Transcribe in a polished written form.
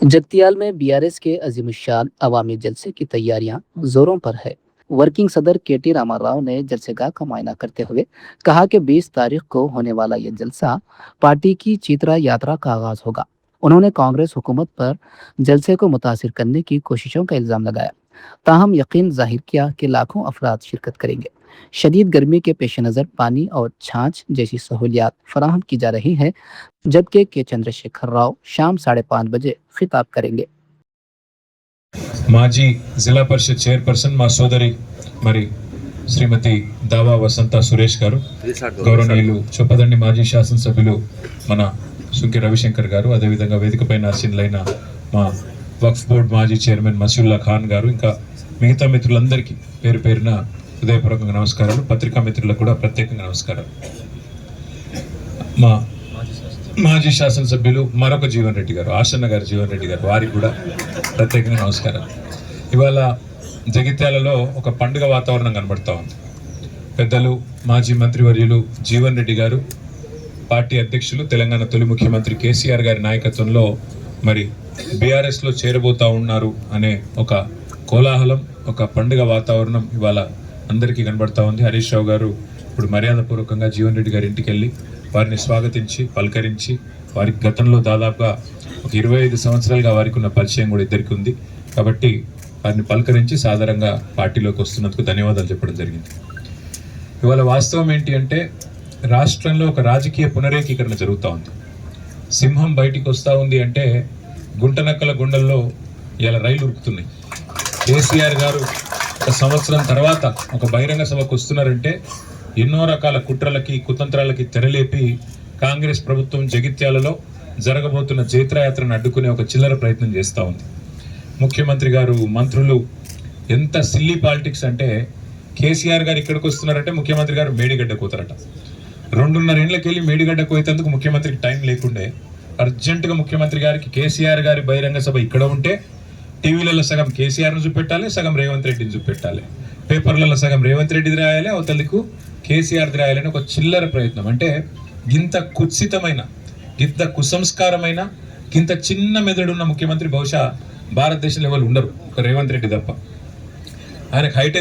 जगतियाल में बीआरएस के अजीमुशान अवामी जलसे की तैयारियां जोरों पर है। वर्किंग सदर केटी रामाराव ने जलसेगाह का मुआयना करते हुए कहा कि 20 तारीख को होने वाला यह जलसा पार्टी की चित्रा यात्रा का आगाज होगा। उन्होंने कांग्रेस हुकूमत पर जलसे को मुतासिर करने की कोशिशों का इल्जाम लगाया, ताहम यकीन जाहिर किया कि लाखों अफराद शिरकत करेंगे। शदीद गर्मी के पेश नज़र पानी और छाछ जैसी सहूलियात फराहम की जा रही है, जबकि के चंद्रशेखर राव शाम 5:30 बजे खिताब करेंगे। మాజీ జిల్లా పరిషత్ చైర్పర్సన్ మా సోదరి మరి శ్రీమతి దావా వసంత సురేష్ గారు, గౌరవనీయులు చొప్పదండి మాజీ శాసనసభ్యులు మన సుంకె రవిశంకర్ గారు, అదేవిధంగా వేదికపైన ఆసీనులైన మా వక్ఫ్ బోర్డ్ మాజీ చైర్మన్ మసీవుల్లా ఖాన్ గారు, ఇంకా మిగతా మిత్రులందరికీ పేరు పేరున హృదయపూర్వకంగా నమస్కారాలు. పత్రికా మిత్రులకు కూడా ప్రత్యేకంగా నమస్కారాలు. మా మాజీ శాసనసభ్యులు మరొక జీవన్ రెడ్డి గారు, ఆశన్న గారు, జీవన్ రెడ్డి గారు, వారికి కూడా ప్రత్యేకంగా నమస్కారం. ఇవాళ జగిత్యాలలో ఒక పండుగ వాతావరణం కనబడతా ఉంది. పెద్దలు మాజీ మంత్రివర్యులు జీవన్ రెడ్డి గారు, పార్టీ అధ్యక్షులు తెలంగాణ తొలి ముఖ్యమంత్రి కేసీఆర్ గారి నాయకత్వంలో మరి బీఆర్ఎస్లో చేరబోతా ఉన్నారు అనే ఒక కోలాహలం, ఒక పండుగ వాతావరణం ఇవాళ అందరికీ కనబడతా ఉంది. హరీష్ రావు గారు ఇప్పుడు మర్యాదపూర్వకంగా జీవన్ రెడ్డి గారి ఇంటికి వెళ్ళి వారిని స్వాగతించి పలకరించి, వారికి గతంలో దాదాపుగా ఒక 25 సంవత్సరాలుగా వారికి ఉన్న పరిచయం కూడా ఇద్దరికి ఉంది కాబట్టి వారిని పలకరించి సాధారణంగా పార్టీలోకి వస్తున్నందుకు ధన్యవాదాలు చెప్పడం జరిగింది. ఇవాళ వాస్తవం ఏంటి అంటే రాష్ట్రంలో ఒక రాజకీయ పునరేకీకరణ జరుగుతూ ఉంది. సింహం బయటికి వస్తూ ఉంది అంటే గుంటనక్కల గుండెల్లో ఇలా రైలు ఉరుకుతున్నాయి. కేసీఆర్ గారు ఒక సంవత్సరం తర్వాత ఒక బహిరంగ సభకు వస్తున్నారంటే ఎన్నో రకాల కుట్రలకి కుతంత్రాలకి తెరలేపి కాంగ్రెస్ ప్రభుత్వం జగిత్యాలలో జరగబోతున్న జైత్రయాత్రను అడ్డుకునే ఒక చిల్లర ప్రయత్నం చేస్తూ ఉంది. ముఖ్యమంత్రి గారు, మంత్రులు ఎంత సిల్లీ పాలిటిక్స్ అంటే కేసీఆర్ గారు ఇక్కడికి వస్తున్నారంటే ముఖ్యమంత్రి గారు మేడిగడ్డ కోతారట. 2.5 ఏళ్ళకి వెళ్ళి మేడిగడ్డ కోయేందుకు ముఖ్యమంత్రికి టైం లేకుండే అర్జెంటుగా ముఖ్యమంత్రి గారికి కేసీఆర్ గారి బహిరంగ సభ ఇక్కడ ఉంటే టీవీలలో సగం కేసీఆర్ను చూపెట్టాలి, సగం రేవంత్ రెడ్డిని చూపెట్టాలి, పేపర్లలో సగం రేవంత్ రెడ్డిది రాయాలి, అవతలకు కేసీఆర్ది రాయాలని ఒక చిల్లర ప్రయత్నం. అంటే గింత కుత్సితమైన, గింత కుసంస్కారమైన, గింత చిన్న మెదడున్న ముఖ్యమంత్రి బహుశా భారతదేశంలో ఎవరు ఉండరు, ఒక రేవంత్ రెడ్డి తప్ప. ఆయనకు హైట్